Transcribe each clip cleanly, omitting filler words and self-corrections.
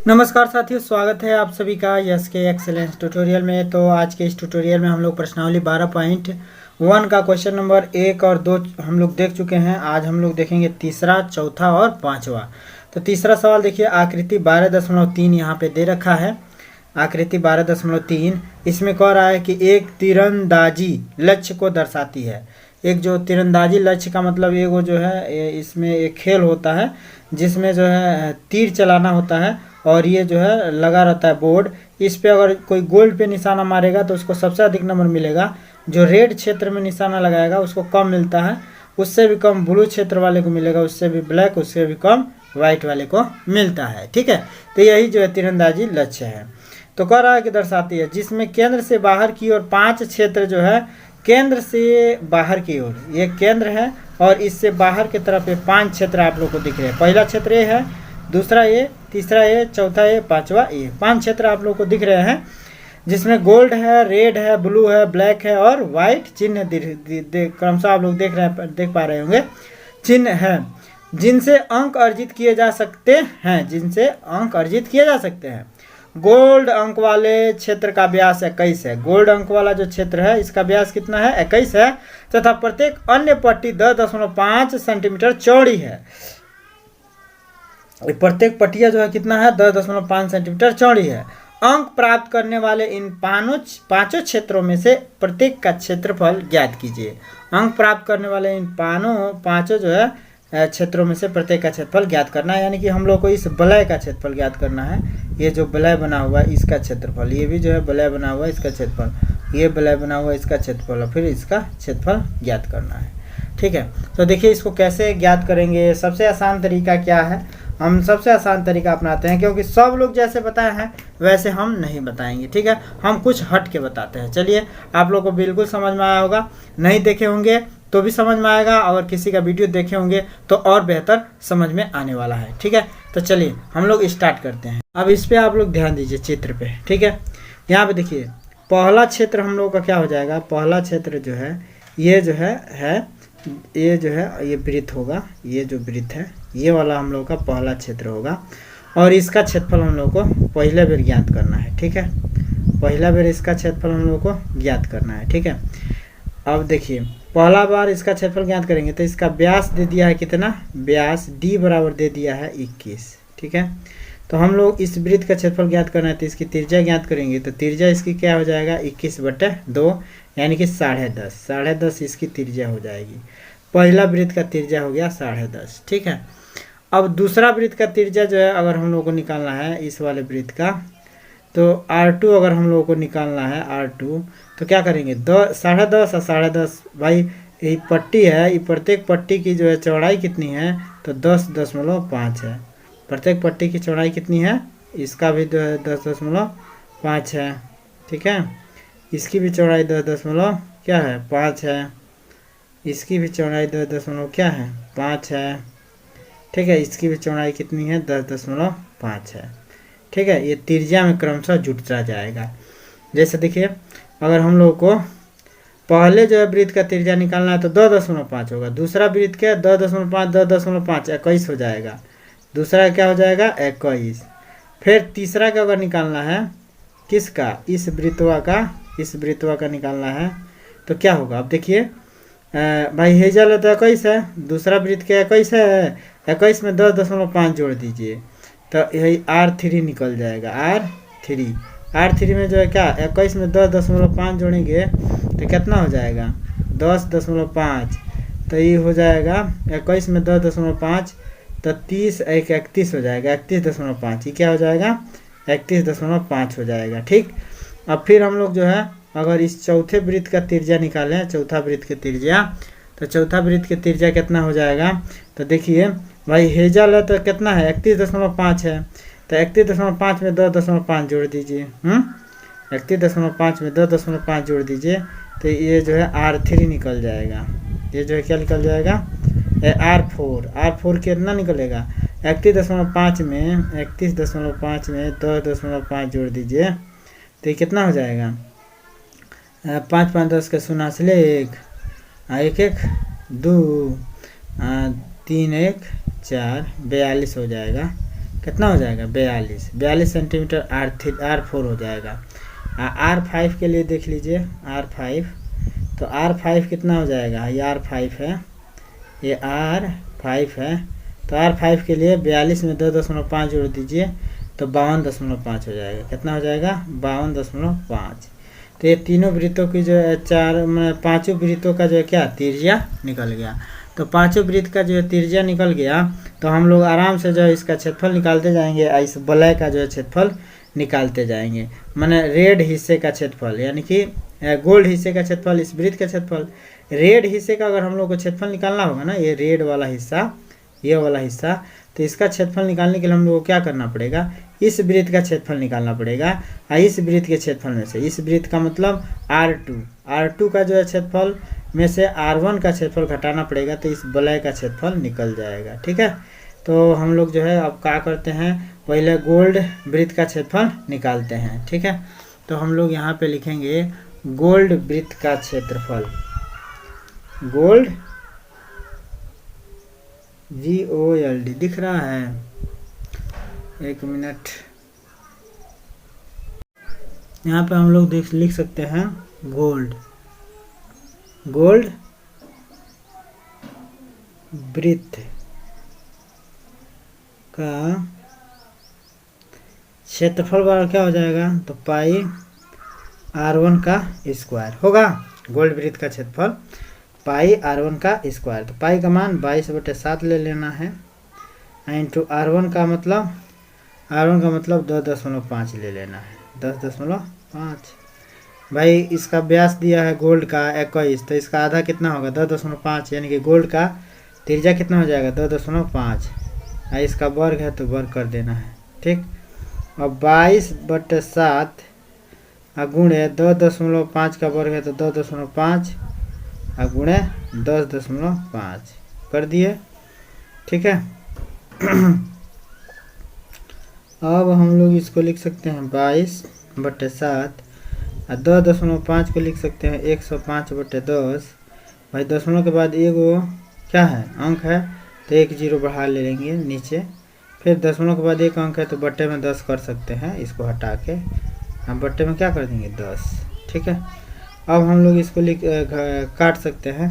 नमस्कार साथियों, स्वागत है आप सभी का यस के एक्सेलेंस ट्यूटोरियल में। तो आज के इस ट्यूटोरियल में हम लोग प्रश्नावली 12.1 का क्वेश्चन नंबर 1 और 2 हम लोग देख चुके हैं। आज हम लोग देखेंगे तीसरा, चौथा और पांचवा। तो तीसरा सवाल देखिए, आकृति 12.3 यहाँ पे दे रखा है। आकृति 12.3 इसमें कह रहा है कि एक तीरंदाजी लक्ष्य को दर्शाती है। एक जो तीरंदाजी लक्ष्य का मतलब ये वो जो है, इसमें एक खेल होता है जिसमें जो है तीर चलाना होता है और ये जो है लगा रहता है बोर्ड। इस पे अगर कोई गोल्ड पे निशाना मारेगा तो उसको सबसे अधिक नंबर मिलेगा। जो रेड क्षेत्र में निशाना लगाएगा उसको कम मिलता है, उससे भी कम ब्लू क्षेत्र वाले को मिलेगा, उससे भी ब्लैक, उससे भी कम व्हाइट वाले को मिलता है। ठीक है, तो यही जो है तीरंदाजी लक्ष्य है। तो कह रहा है कि दर्शाती है जिसमें केंद्र से बाहर की ओर 5 क्षेत्र जो है, केंद्र से बाहर की ओर ये केंद्र है और इससे बाहर की तरफ ये 5 क्षेत्र आप लोग को दिख रहे हैं। पहला क्षेत्र ये है, दूसरा ये, तीसरा ये, चौथा ये, पांचवा ये। 5 क्षेत्र आप लोग को दिख रहे हैं जिसमें गोल्ड है, रेड है, ब्लू है, ब्लैक है और व्हाइट चिन्ह क्रमशः आप लोग देख पा रहे होंगे चिन्ह है, जिनसे अंक अर्जित किए जा सकते हैं। जिनसे अंक अर्जित किए जा सकते हैं। गोल्ड अंक वाले क्षेत्र का व्यास 21 है। गोल्ड अंक वाला जो क्षेत्र है इसका व्यास कितना है? 21 है तथा प्रत्येक अन्य पट्टी 10.5 सेंटीमीटर चौड़ी है। प्रत्येक पट्टिया जो है कितना है? 10.5 सेंटीमीटर चौड़ी है। अंक प्राप्त करने वाले इन पांचों क्षेत्रों में से प्रत्येक का क्षेत्रफल ज्ञात कीजिए। अंक प्राप्त करने वाले इन पांचों जो है क्षेत्रों में से प्रत्येक का क्षेत्रफल ज्ञात करना है। यानी कि हम लोग को इस वलय का क्षेत्रफल ज्ञात करना है। ये जो वलय बना हुआ है इसका क्षेत्रफल, ये भी जो है वलय बना हुआ है इसका क्षेत्रफल, ये वलय बना हुआ है इसका क्षेत्रफल, और फिर इसका क्षेत्रफल ज्ञात करना है। ठीक है, तो देखिए इसको कैसे ज्ञात करेंगे। सबसे आसान तरीका क्या है? हम सबसे आसान तरीका अपनाते हैं, क्योंकि सब लोग जैसे बताए हैं वैसे हम नहीं बताएंगे। ठीक है, हम कुछ हट के बताते हैं। चलिए, आप लोग को बिल्कुल समझ में आया होगा, नहीं देखे होंगे तो भी समझ में आएगा, अगर किसी का वीडियो देखे होंगे तो और बेहतर समझ में आने वाला है। ठीक है, तो चलिए हम लोग स्टार्ट करते हैं। अब इस पे आप लोग ध्यान दीजिए चित्र पे। ठीक है, यहाँ पे देखिए पहला क्षेत्र हम लोग का क्या हो जाएगा। पहला क्षेत्र जो है ये जो है ये जो है ये वृत्त होगा। ये जो वृत्त है ये वाला हम लोग का पहला क्षेत्र होगा और इसका क्षेत्रफल हम लोग को पहले बेर ज्ञात करना है। ठीक है, पहला बेर इसका क्षेत्रफल हम लोग को ज्ञात करना है। ठीक है, अब देखिए पहला बार इसका क्षेत्रफल ज्ञात करेंगे तो इसका व्यास दे दिया है कितना? व्यास d बराबर दे दिया है 21। ठीक है, तो हम लोग इस वृत्त का क्षेत्रफल ज्ञात करना है तो इसकी त्रिज्या ज्ञात करेंगे। तो त्रिज्या इसकी क्या हो जाएगा? 21/2 यानी कि 10.5। 10.5 इसकी त्रिज्या हो जाएगी। पहला वृत्त का त्रिज्या हो गया 10.5। ठीक है, अब दूसरा वृत्त का त्रिज्या जो है अगर हम लोग को निकालना है इस वाले वृत्त का, तो R2 अगर हम लोगों को निकालना है R2, तो क्या करेंगे? 10.5 और 10.5 भाई ये पट्टी है, ये प्रत्येक पट्टी की जो है चौड़ाई कितनी है? तो 10.5 है। प्रत्येक पट्टी की चौड़ाई कितनी है? इसका भी जो है 10.5 है। ठीक है, इसकी भी चौड़ाई 10.5 है। इसकी भी चौड़ाई 10.5 है। ठीक है, इसकी भी चौड़ाई कितनी है? 10.5 है। ठीक है, ये त्रिज्या में क्रमशः जुटता जाएगा। जैसे देखिए अगर हम लोग को पहले जो है वृत्त का त्रिज्या निकालना है तो 10.5 होगा। दूसरा वृत्त क्या? 10.5 21 हो जाएगा। दूसरा क्या हो जाएगा? 21। फिर तीसरा का अगर निकालना है किसका? इस वृत्तवा का निकालना है तो क्या होगा? अब देखिए भाई हेजल है तो 21 है, दूसरा वृत्त क्या 21 है, 21 में 10.5 जोड़ दीजिए तो यही R3 निकल जाएगा। R3 में जो है क्या 21 में 10.5 जोड़ेंगे तो कितना हो जाएगा? 10.5। तो ये हो जाएगा 21 में 10.5 तो 30 एक 31 हो जाएगा। 31.5 ये क्या हो जाएगा? 31.5 हो जाएगा। ठीक, अब फिर हम लोग जो है अगर इस चौथे वृत्त का त्रिज्या निकालें, चौथा वृत्त के त्रिज्या, तो चौथा वृत्त के त्रिज्या कितना हो जाएगा? तो देखिए भाई हेजल है तो कितना है? 31.5 है। तो 31.5 में 10.5 जोड़ दीजिए। 31.5 में 10.5 जोड़ दीजिए तो ये जो है R3 निकल जाएगा। ये जो है क्या निकल जाएगा? R4 कितना निकलेगा? 31.5 में 10.5 जोड़ दीजिए तो ये कितना हो जाएगा? 5 5 10 के 0 से 1 1 1 2 3 1 4 42 हो जाएगा। कितना हो जाएगा 42 सेंटीमीटर R4 हो जाएगा। R5 के लिए देख लीजिए R5, तो R5 कितना हो जाएगा, ये R5 है, ये R5 है, तो R5 के लिए 42 में 2.5 जोड़ दीजिए तो 52.5 हो जाएगा। कितना हो जाएगा 52.5। तो ये तीनों वृत्तों की जो है पांचों वृत्तों का जो है क्या त्रिज्या निकल गया। तो पांचों वृत्त का जो है त्रिज्या निकल गया, तो हम लोग आराम से जो है इसका क्षेत्रफल निकालते जाएंगे, इस वलय का जो है क्षेत्रफल निकालते जाएंगे। माने रेड हिस्से का क्षेत्रफल यानी कि गोल्ड हिस्से का क्षेत्रफल, इस वृत्त का क्षेत्रफल। रेड हिस्से का अगर हम लोग को क्षेत्रफल निकालना होगा ना, ये रेड वाला हिस्सा, ये वाला हिस्सा, तो इसका क्षेत्रफल निकालने के लिए हम लोग को क्या करना पड़ेगा, इस वृत्त का क्षेत्रफल निकालना पड़ेगा। इस वृत्त के क्षेत्रफल में से, इस वृत्त का मतलब R2 का जो है क्षेत्रफल में से R1 का क्षेत्रफल घटाना पड़ेगा, तो इस वलय का क्षेत्रफल निकल जाएगा। ठीक है, तो हम लोग जो है अब क्या करते हैं, पहले गोल्ड वृत्त का क्षेत्रफल निकालते हैं। ठीक है, तो हम लोग यहाँ पे लिखेंगे गोल्ड वृत्त का क्षेत्रफल, गोल्ड GOLD दिख रहा है, एक मिनट, यहाँ पे हम लोग लिख सकते हैं गोल्ड वृत्त का क्षेत्रफल बराबर क्या हो जाएगा, तो पाई R1 का स्क्वायर होगा। गोल्ड वृत्त का क्षेत्रफल पाई R1 का स्क्वायर, तो पाई का मान 22/7 ले लेना है, इंटू R1 का मतलब 10.5 ले लेना है, 10.5। भाई इसका व्यास दिया है गोल्ड का 21, तो इसका आधा कितना होगा 10.5, यानी कि गोल्ड का त्रिज्या कितना हो जाएगा 10.5, इसका वर्ग है तो वर्ग कर देना है। ठीक, और 22/7 गुणे 10.5 का वर्ग है तो 10.5 गुणे 10.5 कर दिए। ठीक है, अब हम लोग इसको लिख सकते हैं 22/7, 10.5 को लिख सकते हैं 105/10। भाई दशमलव के बाद एगो क्या है अंक है, तो 1 0 बढ़ा ले लेंगे नीचे, फिर दशमलव के बाद एक अंक है तो बट्टे में 10 कर सकते हैं, इसको हटा के हम बट्टे में क्या कर देंगे 10। ठीक है, अब हम लोग इसको काट सकते हैं,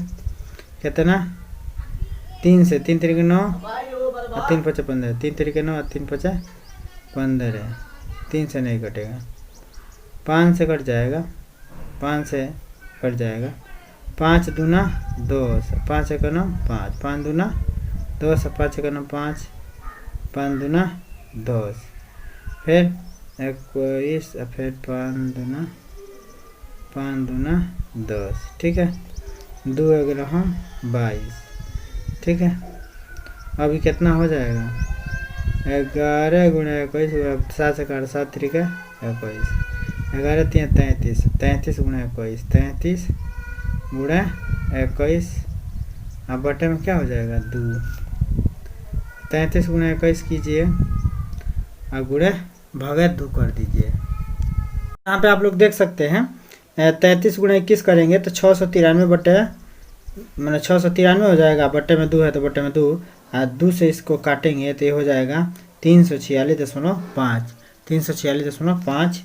कितना 3 से, 3 3 9 और 3 5 15, 3 3 9 और 3 5 15 है, 3 से नहीं कटेगा, 5 से कट जाएगा, 5 से कट जाएगा, 5 दूना 10, 5 1 9 5, 5 दूना 10, 5 1 9 5, 5 दूना 10, फिर 21, फिर 5 दूना 10। ठीक है, 2 11 22। ठीक है, अभी कितना हो जाएगा 11 गुणे 21, 7 से काट 7 3 का 21, 11 3 33, 33 गुणे 21, 33 गुणे 21, अब बटे में क्या हो जाएगा 2, 33 गुणे 21 कीजिए और गुणे भगत 2 कर दीजिए। यहाँ पे आप लोग देख सकते हैं 33 गुणे 21 करेंगे तो 693 बटे मैंने 693 हो जाएगा, बट्टे में 2 है तो बट्टे में 2, और 2 से इसको काटेंगे तो ये हो जाएगा 346.5, 346.5।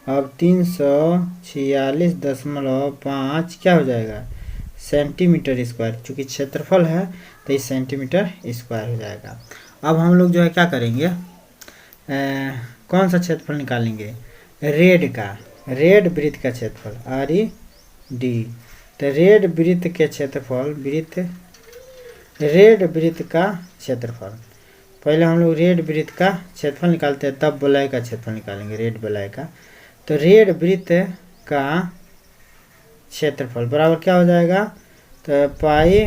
अब 346.5 क्या हो जाएगा सेंटीमीटर स्क्वायर, चूँकि क्षेत्रफल है तो इस सेंटीमीटर स्क्वायर हो जाएगा। अब हम लोग जो है क्या करेंगे, कौन सा क्षेत्रफल निकालेंगे, रेड का, रेड वृत्त का क्षेत्रफल RED, तो रेड वृत्त के क्षेत्रफल, रेड वृत्त का क्षेत्रफल, पहले हम लोग रेड वृत्त का क्षेत्रफल निकालते हैं तब वलय का क्षेत्रफल निकालेंगे, रेड वलय का। तो रेड वृत्त का क्षेत्रफल बराबर क्या हो जाएगा, तो पाई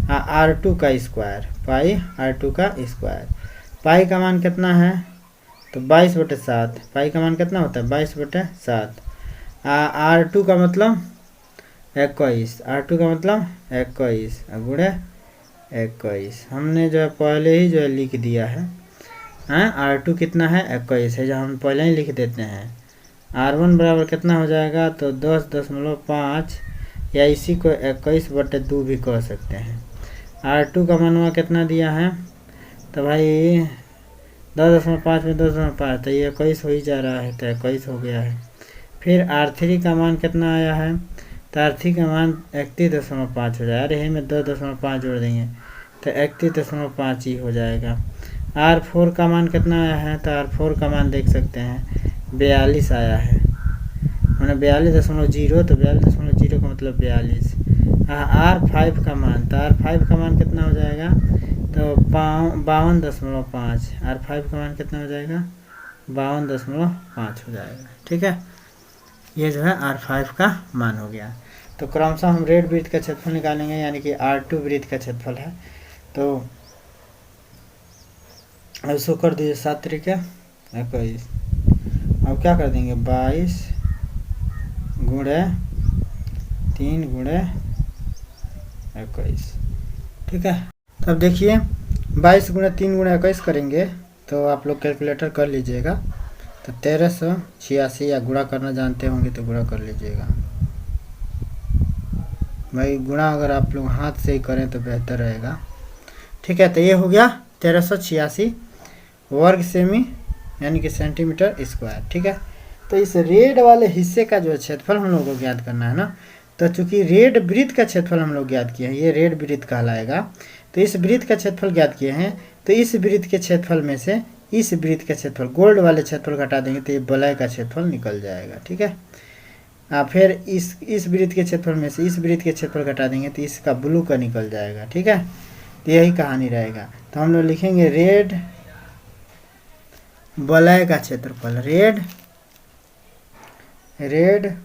R2 का स्क्वायर, पाई R2 का स्क्वायर, पाई का मान कितना है तो 22/7, पाई का मान कितना होता है 22/7, R2 का मतलब 21, R2 का मतलब 21 गुणे 21, हमने जो है पहले ही जो है लिख दिया है, R2 कितना है 21 है, जो हम पहले ही लिख देते हैं। R1 बराबर कितना हो जाएगा तो 10.5, या इसी को 21/2 भी कह सकते हैं। R2 का मानवा कितना दिया है तो भाई 10.5 में 10.5 तो ये 21 हो ही जा रहा है, तो 21 हो गया है। फिर R3 का मान कितना आया है, तो R3 का मान 31.5 हो जाएगा। अरे में 2.5 जोड़ देंगे तो 31.5 ही हो जाएगा। R4 का मान कितना आया है, तो R4 का मान देख सकते हैं 42 आया है, मैंने 42.0, तो 42.0 का मतलब 42। R5 का मान, तो R5 का मान कितना हो जाएगा, तो 52.5। R5 का मान कितना हो जाएगा, 52.5 हो जाएगा। ठीक है, ये जो है R5 का मान हो गया। तो क्रमशः हम रेड वृत्त का क्षेत्रफल निकालेंगे, यानी कि R2 वृत्त का क्षेत्रफल है। तो इसको कर दीजिए 7 तरीके 21। अब क्या कर देंगे 22 गुणे 3 गुणे 21। ठीक है, तब देखिए 22 गुणे 3 गुणे 21 करेंगे तो आप लोग कैलकुलेटर कर लीजिएगा, तो 1386, या गुणा करना जानते होंगे तो गुणा कर लीजिएगा भाई। गुणा अगर आप लोग हाथ से ही करें तो बेहतर रहेगा। ठीक है, तो ये हो गया 1386 वर्ग सेमी, यानी कि सेंटीमीटर स्क्वायर। ठीक है, तो इस रेड वाले हिस्से का जो क्षेत्रफल हम लोग को ज्ञात करना है ना, तो चूंकि रेड वृत्त का क्षेत्रफल हम लोग ज्ञात किए हैं, ये रेड वृत्त कहलाएगा। तो इस वृत्त का क्षेत्रफल ज्ञात किए हैं, तो इस वृत्त के क्षेत्रफल में से इस वृत्त का क्षेत्रफल, गोल्ड वाले क्षेत्रफल घटा देंगे तो ये वलय का क्षेत्रफल निकल जाएगा। ठीक है, फिर इस वृत्त के क्षेत्रफल में से इस वृत्त के क्षेत्रफल घटा देंगे तो इसका ब्लू का निकल जाएगा। ठीक है, तो यही कहानी रहेगा। तो हम लोग लिखेंगे रेड वलय का क्षेत्रफल, रेड वलय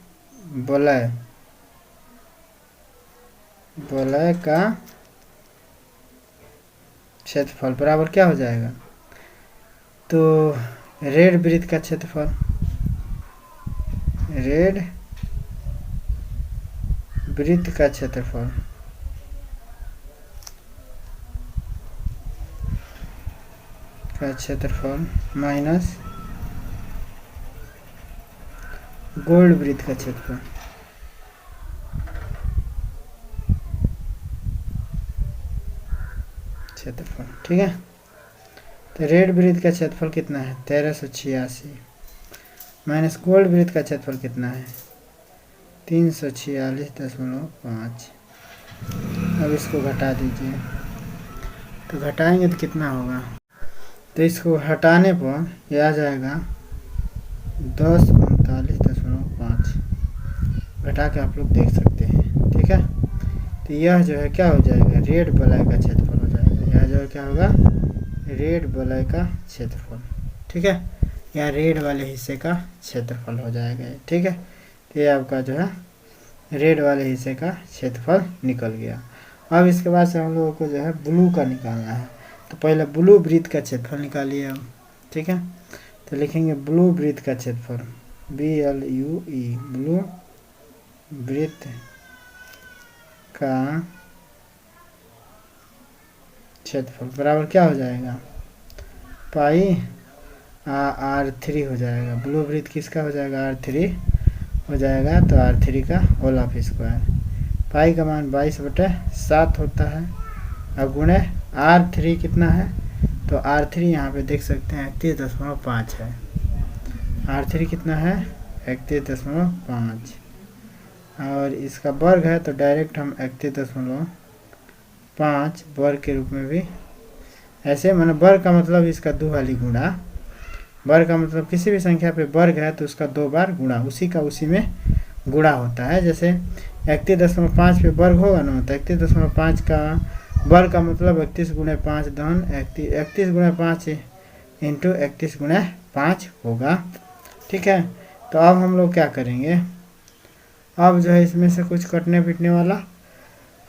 का क्षेत्रफल बराबर क्या हो जाएगा, तो रेड वृत्त का क्षेत्रफल, रेड वृत्त का क्षेत्रफल माइनस गोल्ड वृत्त का क्षेत्रफल। ठीक है, तो रेड वृत्त का क्षेत्रफल कितना है 1386, माइनस गोल्ड वृत्त का क्षेत्रफल कितना है 346.5। अब इसको घटा दीजिए, तो घटाएंगे तो कितना होगा, तो इसको हटाने पर यह आ जाएगा 1039.5। घटा के आप लोग देख सकते हैं। ठीक है, तो यह जो है क्या हो जाएगा, रेड वलय का क्षेत्रफल हो जाएगा। यह जो है क्या होगा, रेड वलय का क्षेत्रफल। ठीक है, या रेड वाले हिस्से का क्षेत्रफल हो जाएगा। ठीक है, तो ये आपका जो है रेड वाले हिस्से का क्षेत्रफल निकल गया। अब इसके बाद से हम लोगों को जो है ब्लू का निकालना है, तो पहले ब्लू वृत्त का क्षेत्रफल निकालिए अब। ठीक है, तो लिखेंगे ब्लू वृत्त का क्षेत्रफल, BLUE, ब्लू वृत्त का क्षेत्रफल बराबर क्या हो जाएगा, पाई R3 हो जाएगा। ब्लू वृत्त किसका हो जाएगा, R3 हो जाएगा, तो R3 का होल ऑफ स्क्वायर। पाई का मान 22/7 होता है। अब गुणे R3 कितना है, तो R3 यहाँ पे देख सकते हैं 31.5 है। R3 कितना है 31.5, और इसका वर्ग है तो डायरेक्ट हम 31.5 वर्ग के रूप में भी ऐसे, माने वर्ग का मतलब इसका 2 वाली गुणा, वर्ग का मतलब किसी भी संख्या पे वर्ग है तो उसका 2 बार गुणा, उसी का उसी में गुणा होता है। जैसे 31.5 पे वर्ग होगा ना, तो 31.5 का वर्ग का मतलब 31 गुणे 5 धन 31 गुणे 5 इंटू 31 गुणे 5 होगा। ठीक है, तो अब हम लोग क्या करेंगे, अब जो है इसमें से कुछ कटने पिटने वाला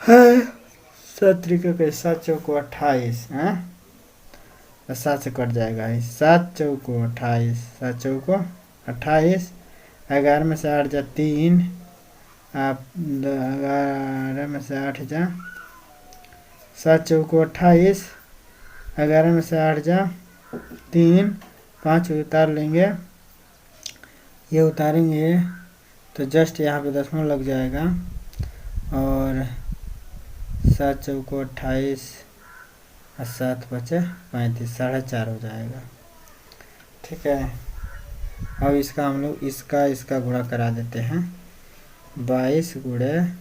है। 7 तरीके के 7 चौको 28 है, 7 से कट जाएगा, 7 चौको 28, 7 चौको 28, 11 में से 8 जा 3, आप 11 में से 8 जा 7 चौको 28, 11 में से 8 जा 3, 5 उतार लेंगे, ये उतारेंगे तो जस्ट यहाँ पे दशमलव लग जाएगा, और 7 चौको 28 और 7 बचे 35, 4.5 हो जाएगा। ठीक है। अब इसका हम लोग इसका गुणा करा देते हैं। 22 गुणे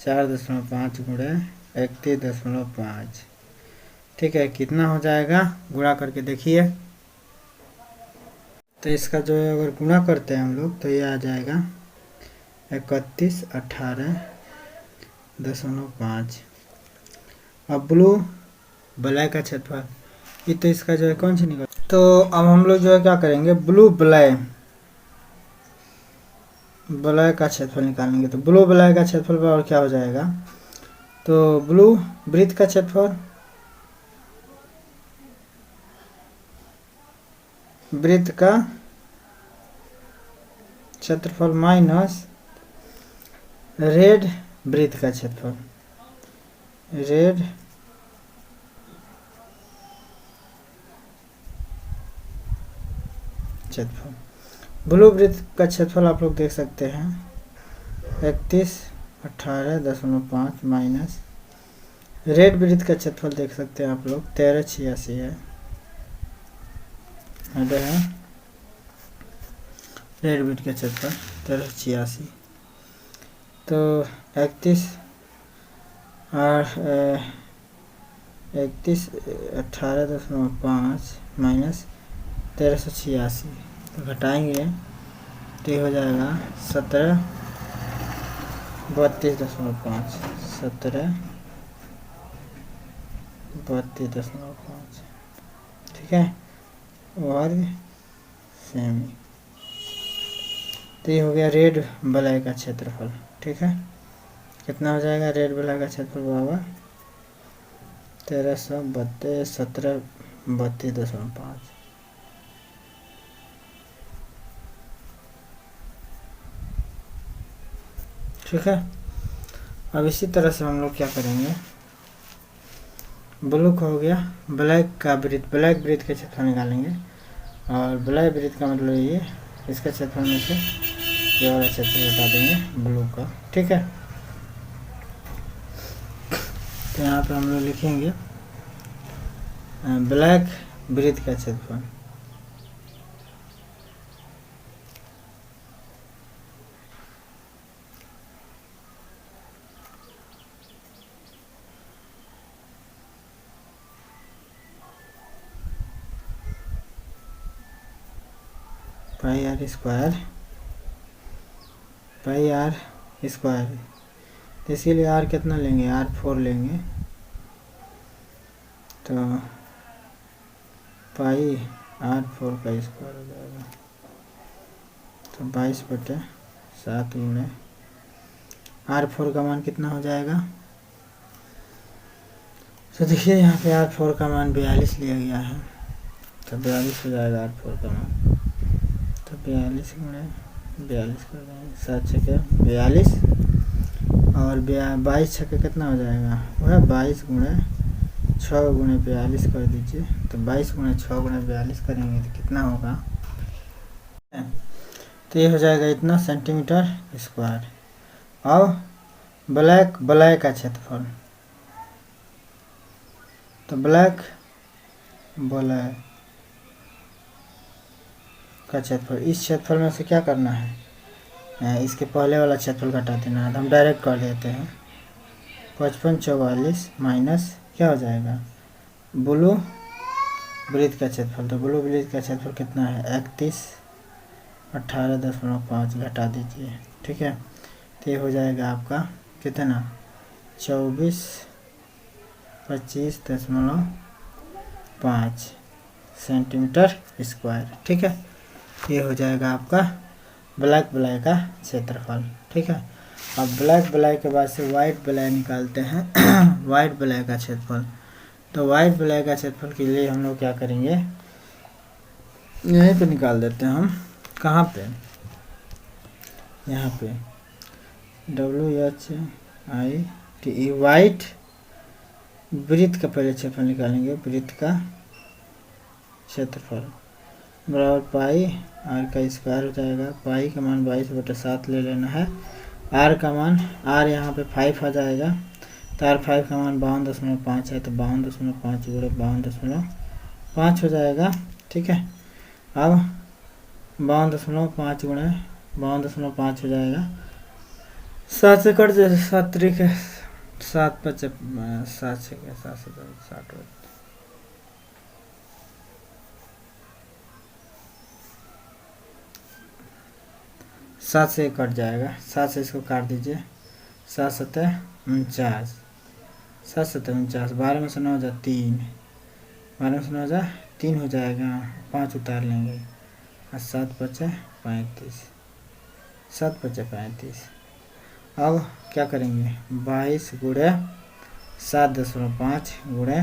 4.5 गुणे 31.5। ठीक है, कितना हो जाएगा गुणा करके देखिए। तो इसका जो है अगर गुणा करते हैं हम लोग तो ये आ जाएगा 31.18.5। अब ब्लैक का क्षेत्रफल, ये तो इसका जो है कौन सी निकल। तो अब हम लोग जो है क्या करेंगे, ब्लैक का क्षेत्रफल निकालेंगे। तो ब्लैक का क्षेत्रफल बराबर क्या हो जाएगा, तो वृत्त का क्षेत्रफल, वृत्त का क्षेत्रफल माइनस रेड वृत्त का क्षेत्रफल, रेड क्षेत्रफल। ब्लू वृत्त का क्षेत्रफल आप लोग देख सकते हैं 31.18.5 माइनस रेड वृत्त का क्षेत्रफल देख सकते हैं आप लोग 1386 है। रेड वृत्त का क्षेत्रफल 1386। तो 31.18.5 माइनस 1386 तो घटाएंगे तो ये हो जाएगा 1732.5, 1732.5। ठीक है, वर्ग सेमी। तो ये हो गया रेड ब्लैक का क्षेत्रफल। ठीक है, कितना हो जाएगा रेड ब्लैक का क्षेत्रफल बराबर 1732.5। ठीक है, अब इसी तरह से हम लोग क्या करेंगे, ब्लू का हो गया, ब्लैक वृत्त के क्षेत्रफल निकालेंगे। और ब्लैक वृत्त का मतलब ये इसका क्षेत्रफल में से ये वाला क्षेत्रफल हटा देंगे ब्लू का। ठीक है, तो यहाँ पे हम लोग लिखेंगे ब्लैक वृत्त का क्षेत्रफल, पाई आर स्क्वायर। तो इसीलिए आर कितना लेंगे, R4 लेंगे। तो पाई R4 का स्क्वायर हो जाएगा तो 22/7 गुणे R4 का मान कितना हो जाएगा। तो देखिए यहाँ पे R4 का मान 42 लिया गया है, तो 42 हो जाएगा R4 का मान। तो 42 गुणे 42 कर देंगे, 7 छक्के 42 और 22 छक्के कितना हो जाएगा, वह 22 गुणे 6 गुणे 42 कर दीजिए। तो 22 गुणे 6 गुणे 42 करेंगे तो कितना होगा, तो ये हो जाएगा इतना सेंटीमीटर स्क्वायर। और ब्लैक का क्षेत्रफल, तो ब्लैक का क्षेत्रफल, इस क्षेत्रफल में से क्या करना है, इसके पहले वाला क्षेत्रफल घटा देना है। तो हम डायरेक्ट कर लेते हैं 5544 माइनस क्या हो जाएगा ब्लू वृत्त का क्षेत्रफल। तो ब्लू वृत्त का क्षेत्रफल कितना है 31.18.5 घटा दीजिए। ठीक है, तो ये हो जाएगा आपका कितना 2425.5 सेंटीमीटर स्क्वायर। ठीक है, ये हो जाएगा आपका ब्लैक का क्षेत्रफल। ठीक है, अब ब्लैक के बाद से वाइट ब्लैक निकालते हैं वाइट ब्लैक का क्षेत्रफल। तो वाइट ब्लैक का क्षेत्रफल के लिए हम लोग क्या करेंगे, यहीं पे निकाल देते हैं हम। कहाँ पे, यहाँ पे WHIT वाइट वृत्त का पहले क्षेत्रफल निकालेंगे, वृत्त का क्षेत्रफल बराबर पाई आर का स्क्वायर हो जाएगा। पाई का मान 22/7 ले लेना है। आर का मान, आर यहाँ पे 5 आ जाएगा, तो R5 का मान 52.5 है, तो 52.5 गुणे 52.5 हो जाएगा। ठीक है, अब 52.5 गुणे 52.5 हो जाएगा, 7 से कट जाए, 7 तरीके 7 बचे 7 से 7 7 से कट जाएगा, 7 से इसको काट दीजिए, 7 सतह 49, 7 सतह 49, 12 में से 9 हो जाए 3, 12 में से 9 हो जाए 3 हो जाएगा, 5 उतार लेंगे और 7 बचे 35, 7 बचे 35। अब क्या करेंगे, 22 गुणे 7.5 गुणे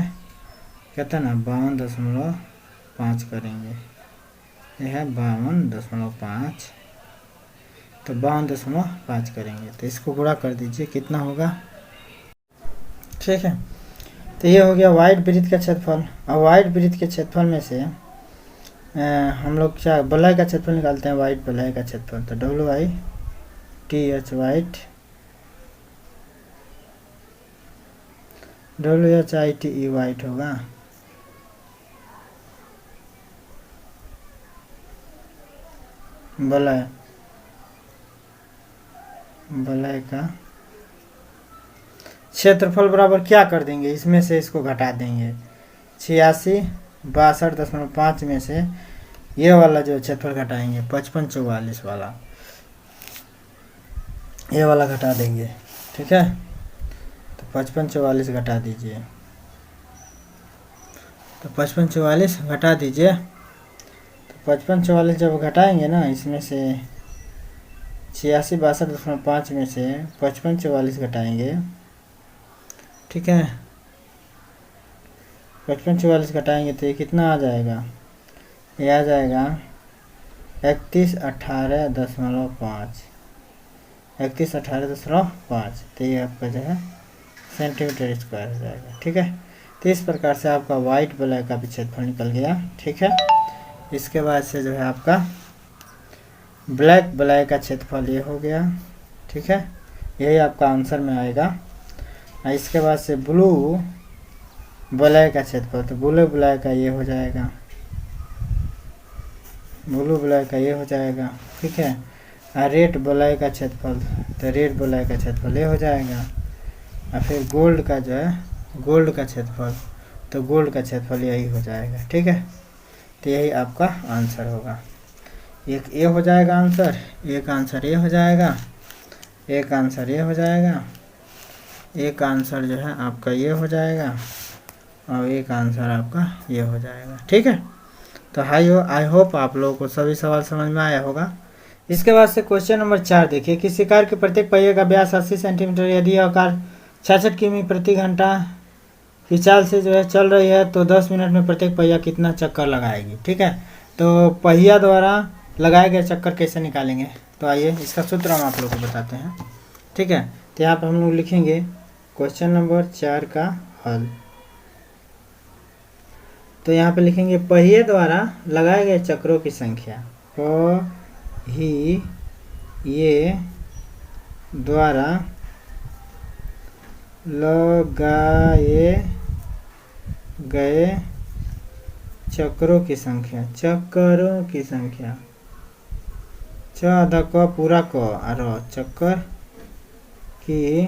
कहते हैं ना 52.5 करेंगे, यह है 52.5, तो 52.5 करेंगे, तो इसको गुणा कर दीजिए, कितना होगा, ठीक है। तो ये हो गया वाइड वृत्त का क्षेत्रफल। अब वाइड वृत्त के क्षेत्रफल में से हम लोग क्या वलय का क्षेत्रफल निकालते हैं, वाइड वलय का क्षेत्रफल, तो WITH वाइट, WHITE वाइट होगा, वलय का क्षेत्रफल बराबर क्या कर देंगे, इसमें से इसको घटा देंगे, 86 62.5 में से ये वाला जो क्षेत्रफल घटाएंगे 5544 वाला, ये वाला घटा देंगे, ठीक है। तो 5544 घटा दीजिए, तो 5544 घटा दीजिए, तो 5544 जब घटाएंगे ना, इसमें से 86 62.5 में से 5544 घटाएंगे, ठीक है, 5544 घटाएंगे तो ये कितना आ जाएगा, ये आ जाएगा 3118.5, 3118.5, तो ये आपका जो है सेंटीमीटर स्क्वायर हो जाएगा, ठीक है। तो इस प्रकार से आपका वाइट वलय का भी क्षेत्रफल निकल गया, ठीक है। इसके बाद से जो है आपका ब्लैक वलय का क्षेत्रफल ये हो गया, ठीक है, यही आपका आंसर में आएगा। इसके बाद से ब्लू वलय का क्षेत्रफल, तो ब्लू वलय का ये हो जाएगा, ब्लू वलय का ये हो जाएगा, ठीक है। रेड वलय का क्षेत्रफल, तो रेड वलय का क्षेत्रफल ये हो जाएगा, और फिर गोल्ड का जो है गोल्ड का क्षेत्रफल, तो गोल्ड का क्षेत्रफल यही हो जाएगा, ठीक है। तो यही आपका आंसर होगा, एक ए हो जाएगा आंसर, एक आंसर ये हो जाएगा, एक आंसर ये हो जाएगा, एक आंसर जो है आपका ये हो जाएगा, और एक आंसर आपका ये हो जाएगा, ठीक है। तो आई होप आप लोगों को सभी सवाल समझ में आया होगा। इसके बाद से क्वेश्चन नंबर 4 देखिए, किसी कार के प्रत्येक पहिए का व्यास 80 सेंटीमीटर, यदि यह कार 66 किमी प्रति घंटा की चाल से जो है चल रही है, तो 10 मिनट में प्रत्येक पहिया कितना चक्कर लगाएगी, ठीक है। तो पहिया द्वारा लगाए गए चक्कर कैसे निकालेंगे, तो आइए इसका सूत्र हम आप लोगों को बताते हैं, ठीक है। तो यहाँ पर हम लोग लिखेंगे क्वेश्चन नंबर 4 का हल। तो यहाँ पे लिखेंगे पहिए द्वारा लगाए गए चक्रों की संख्या, पहिए द्वारा लगाए गए चक्रों की संख्या, चक्करों की संख्या, च आधा क पूरा क और चक्कर की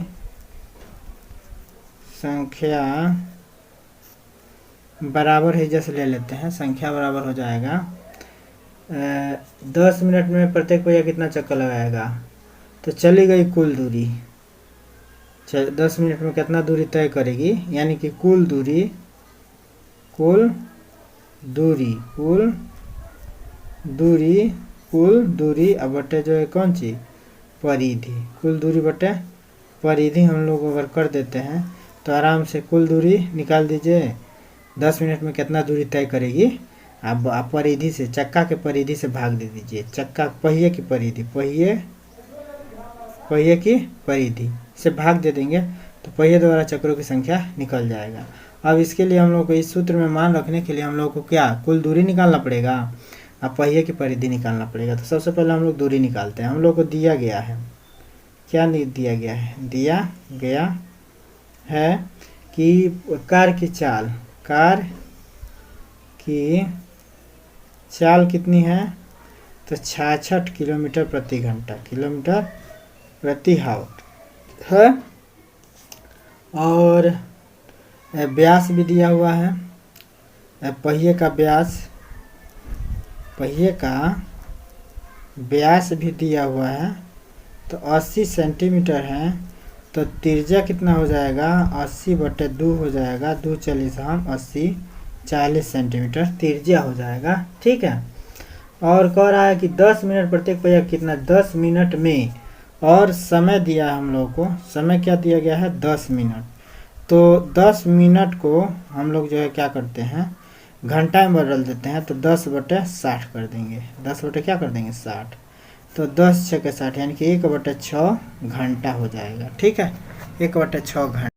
संख्या बराबर ही जैसे ले लेते हैं, संख्या बराबर हो जाएगा 10 मिनट में प्रत्येक पहिया कितना चक्कर लगाएगा, तो चली गई कुल दूरी, 10 मिनट में कितना दूरी तय करेगी, यानी कि कुल दूरी अब बटे जो है कौन सी परिधि, कुल दूरी बटे परिधि हम लोग अगर कर देते हैं तो आराम से कुल दूरी निकाल दीजिए, 10 मिनट में कितना दूरी तय करेगी। अब आप परिधि से, चक्का के परिधि से भाग दे दीजिए, चक्का पहिए की परिधि, पहिए की परिधि से भाग दे देंगे तो पहिए द्वारा चक्रों की संख्या निकल जाएगा। अब इसके लिए हम लोग को इस सूत्र में मान रखने के लिए हम लोग को क्या कुल दूरी निकालना पड़ेगा, अब पहिए की परिधि निकालना पड़ेगा। तो सबसे पहले हम लोग दूरी निकालते हैं। हम लोग को दिया गया है, क्या नहीं दिया गया है, दिया गया है कि कार की चाल कितनी है, तो 66 किलोमीटर प्रति घंटा, किलोमीटर प्रति हावर है। और व्यास भी दिया हुआ है, पहिए का व्यास भी दिया हुआ है, तो 80 सेंटीमीटर है। तो त्रिज्या कितना हो जाएगा, 80/2 हो जाएगा, 2 40 हम 80, 40 सेंटीमीटर त्रिज्या हो जाएगा। ठीक है। और कह रहा है कि 10 मिनट प्रत्येक पहिया कितना, 10 मिनट में। और समय दिया है हम लोग को, समय क्या दिया गया है, 10 मिनट। तो 10 मिनट को हम लोग जो है क्या करते हैं, घंटा में बदल देते हैं। तो 10/60 कर देंगे, 10 बटे क्या कर देंगे, 60। तो 10 6 के 60 यानी कि 1/6 घंटा हो जाएगा। ठीक है, 1/6 घंटा।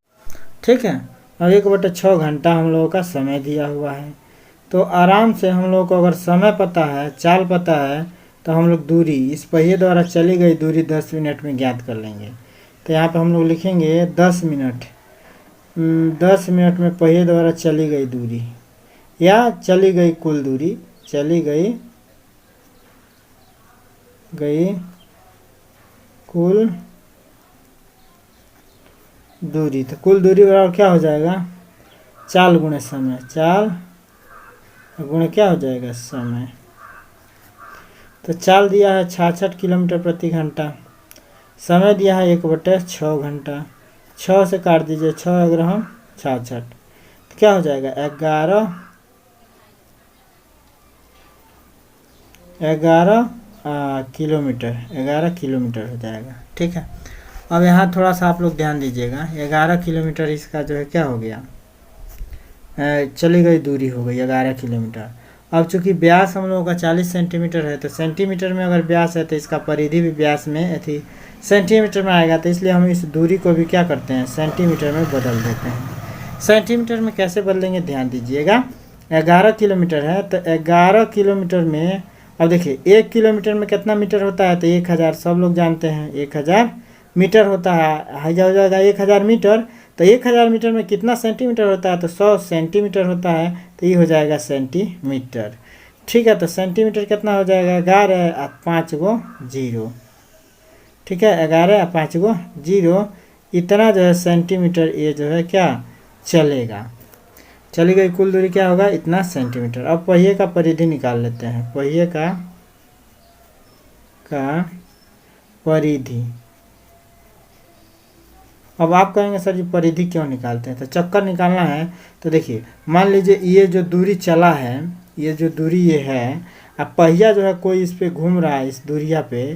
ठीक है। अब 1/6 घंटा हम लोगों का समय दिया हुआ है। तो आराम से हम लोग को अगर समय पता है, चाल पता है, तो हम लोग दूरी, इस पहिए द्वारा चली गई दूरी 10 मिनट में ज्ञात कर लेंगे। तो यहाँ पे हम लोग लिखेंगे 10 मिनट, 10 मिनट में पहिए द्वारा चली गई दूरी, या चली गई कुल दूरी, चली गई कुल दूरी। तो कुल दूरी बराबर क्या हो जाएगा, चाल गुणे समय, चाल गुणे क्या हो जाएगा, समय। तो चाल दिया है 66 किलोमीटर प्रति घंटा, समय दिया है 1/6 घंटा। 6 से काट दीजिए, 6 अगर हम 66, तो क्या हो जाएगा, 11 किलोमीटर, 11 किलोमीटर हो जाएगा। ठीक है। अब यहाँ थोड़ा सा आप लोग ध्यान दीजिएगा, 11 किलोमीटर इसका जो है क्या हो गया, चली गई दूरी हो गई 11 किलोमीटर। अब चूंकि व्यास हम लोगों का 40 सेंटीमीटर है, तो सेंटीमीटर में अगर व्यास है तो इसका परिधि भी व्यास में थी सेंटीमीटर में आएगा। तो इसलिए हम इस दूरी को भी क्या करते हैं, सेंटीमीटर में बदल देते हैं। सेंटीमीटर में कैसे बदलेंगे, ध्यान दीजिएगा। 11 किलोमीटर है, तो 11 किलोमीटर में, अब देखिए 1 किलोमीटर में कितना मीटर होता है, तो 1000, सब लोग जानते हैं 1000 मीटर होता है। हो जाएगा 1000 मीटर। तो 1000 मीटर में कितना सेंटीमीटर होता है, तो 100 सेंटीमीटर होता है। तो ये हो जाएगा सेंटीमीटर। ठीक है। तो सेंटीमीटर कितना हो जाएगा, 11 और 5 गो 0। ठीक है, 11 और 5 गो 0, इतना जो है सेंटीमीटर ये जो है क्या चलेगा। चली गई कुल दूरी क्या होगा, इतना सेंटीमीटर। अब पहिए का परिधि निकाल लेते हैं, पहिए का परिधि। अब आप कहेंगे सर जी परिधि क्यों निकालते हैं, तो चक्कर निकालना है। तो देखिए मान लीजिए ये जो दूरी चला है, ये जो दूरी ये है, अब पहिया जो है कोई इस पे घूम रहा है इस दूरिया पे,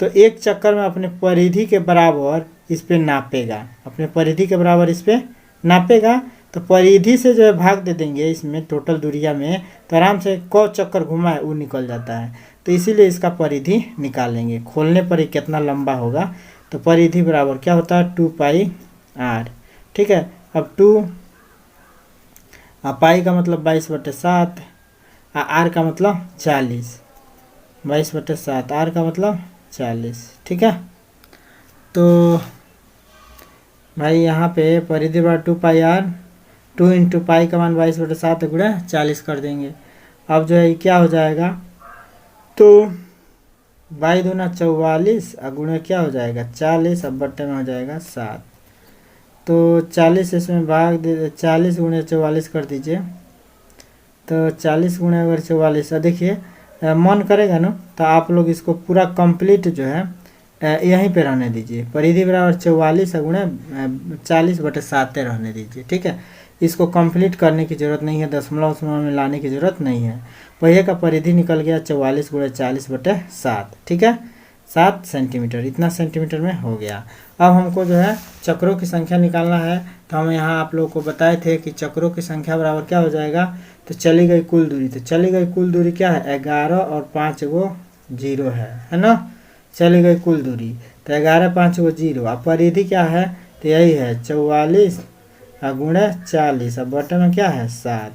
तो एक चक्कर में अपने परिधि के बराबर इस पे नापेगा, अपने परिधि के बराबर इस पे नापेगा। तो परिधि से जो है भाग दे देंगे इसमें टोटल दूरिया में, तो आराम से कौ चक्कर घुमा है वो निकल जाता है। तो इसीलिए इसका परिधि निकालेंगे, खोलने पर ही कितना लंबा होगा। तो परिधि बराबर क्या होता है, 2πr। ठीक है। अब 2 पाई का मतलब 22/7, आर का मतलब 40, 22/7, आर का मतलब 40। ठीक है। तो भाई यहाँ पे परिधि बराबर 2πr, 2 × पाई का मान 22/7 गुणा 40 कर देंगे। अब जो है क्या हो जाएगा, तो 22 दूना 44 और गुणा क्या हो जाएगा 40, अब बट्टे में हो जाएगा 7। तो 40 इसमें भाग दे, 40 × 44 कर दीजिए। तो 40 × अगर 44, देखिए मन करेगा ना तो आप लोग इसको पूरा कंप्लीट जो है यहीं पे रहने दीजिए। परिधि बराबर 44 गुणा 40/7 रहने दीजिए। ठीक है। इसको कंप्लीट करने की ज़रूरत नहीं है, दशमलव में लाने की ज़रूरत नहीं है। पहिए का परिधि निकल गया 44 × 40/7। ठीक है, 7 सेंटीमीटर, इतना सेंटीमीटर में हो गया। अब हमको जो है चक्रों की संख्या निकालना है। तो हम यहाँ आप लोगों को बताए थे कि चक्रों की संख्या बराबर क्या हो जाएगा, तो चली गई कुल दूरी। तो चली गई कुल दूरी क्या है, 11 और 5 गो 0 है ना। चली गई कुल दूरी तो 11 5 गो 0। अब परिधि क्या है, तो यही है 44 गुणे 40, अब बटे में क्या है 7।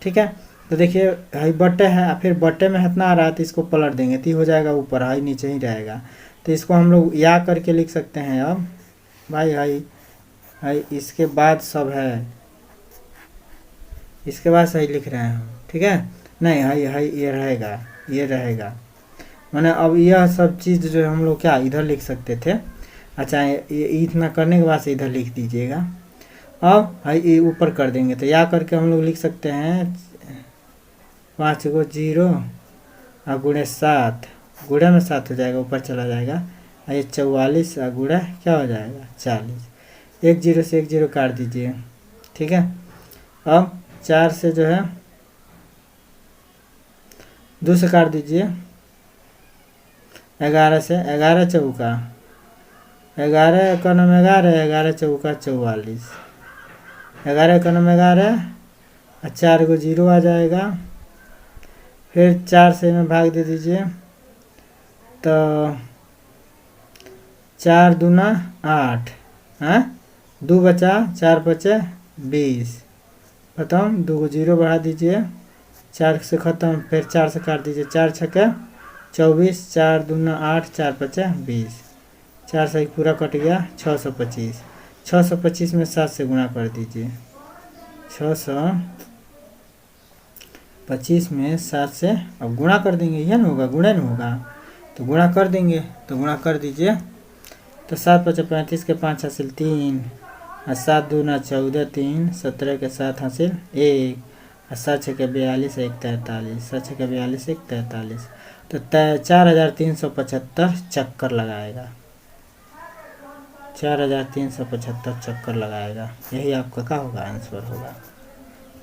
ठीक है। तो देखिए हाई बटे है, फिर बटे में इतना आ रहा है तो इसको पलट देंगे तो हो जाएगा ऊपर, हाई नीचे ही रहेगा। तो इसको हम लोग या करके लिख सकते हैं। अब भाई हाई हाई इसके बाद सब है, इसके बाद सही लिख रहे हैं हम। ठीक है, नहीं है ये रहेगा, ये रहेगा। मैंने अब यह सब चीज़ जो हम लोग क्या इधर लिख सकते थे। अच्छा ये इतना करने के बाद से इधर लिख दीजिएगा। अब है ये ऊपर कर देंगे तो या करके हम लोग लिख सकते हैं 5 को 0 और गुणे 7, गुणे में 7 हो जाएगा, ऊपर चला जाएगा। और ये 44 और गुणा क्या हो जाएगा 40। 1 0 से 1 0 काट दीजिए, ठीक है। अब 4 से जो है 2 से काट दीजिए। 11 से 11 चौका 11 एकानम 11, 11 चौका 44, 11 एकानम 11 और 4 को 0 आ जाएगा। फिर 4 से में भाग दे दीजिए तो 4 दूना 8, हाँ 2 बचा, 4 बचे 20, खत्म। 2 को 0 बढ़ा दीजिए, 4 से ख़त्म। फिर 4 से काट दीजिए, 4 छक्के 24, 4 दूना 8, 4 बचे 20, 4 से पूरा कट गया 625। 625 में 7 से गुणा कर दीजिए, 625 में 7 से अब गुणा कर देंगे, यह ना होगा गुणा नहीं होगा तो गुणा कर देंगे। तो गुणा कर दीजिए तो 7 5 35 के 5 हासिल 3 और 7 दूना 14 3, 17 के 7 हासिल 1 और 7 6 के 42 1 43, 7 6 के 42 1 43। तो 4375 चक्कर लगाएगा, 4375 चक्कर लगाएगा। यही आपका क्या होगा आंसर होगा,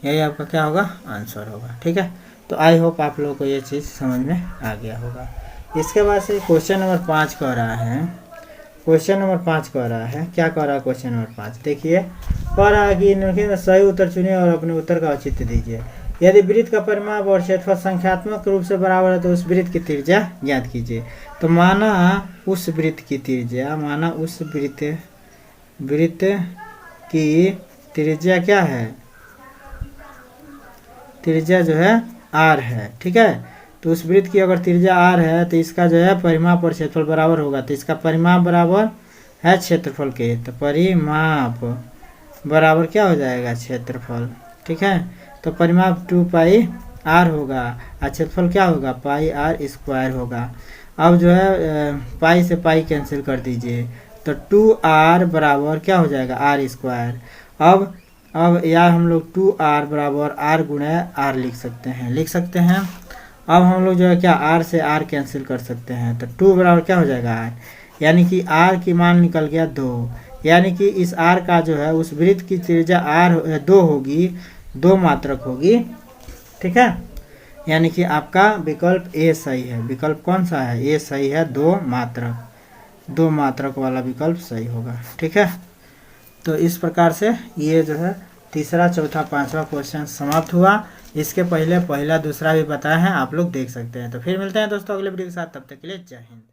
यही आपका क्या होगा आंसर होगा, ठीक है। तो आई होप आप लोगों को ये चीज़ समझ में आ गया होगा। इसके बाद से क्वेश्चन नंबर 5 कह रहा है, क्वेश्चन नंबर 5 कह रहा है, क्या कह रहा है क्वेश्चन नंबर 5 देखिए। कह रहा है कि निम्नलिखित सही उत्तर चुनिए और अपने उत्तर का औचित्य दीजिए। यदि वृत्त का परिमाप और क्षेत्रफल संख्यात्मक रूप से बराबर है तो उस वृत्त की त्रिज्या ज्ञात कीजिए। तो माना उस वृत्त की त्रिज्या, माना उस वृत्त की त्रिज्या क्या है, त्रिज्या जो है r है, ठीक है। तो उस वृत्त की अगर त्रिज्या r है तो इसका जो है परिमाप और क्षेत्रफल बराबर होगा। तो इसका परिमाप बराबर है क्षेत्रफल के, तो परिमाप बराबर क्या हो जाएगा क्षेत्रफल, ठीक है। तो परिमाप 2 पाई r होगा और क्षेत्रफल क्या होगा पाई r स्क्वायर होगा। अब जो है पाई से पाई कैंसिल कर दीजिए तो 2r बराबर क्या हो जाएगा r स्क्वायर। अब या हम लोग 2r बराबर r गुणे r लिख सकते हैं। अब हम लोग जो है क्या r से r कैंसिल कर सकते हैं तो 2 बराबर क्या हो जाएगा r, यानी कि r की मान निकल गया 2, यानी कि इस r का जो है उस वृत्त की त्रिज्या r 2 होगी, 2 मात्रक होगी, ठीक है। यानी कि आपका विकल्प ए सही है। विकल्प कौन सा है, ए सही है, 2 मात्रक वाला विकल्प सही होगा, ठीक है। तो इस प्रकार से ये जो है तीसरा चौथा पांचवा क्वेश्चन समाप्त हुआ। इसके पहले पहला दूसरा भी बताया है, आप लोग देख सकते हैं। तो फिर मिलते हैं दोस्तों अगले वीडियो के साथ, तब तक के लिए जय हिंद।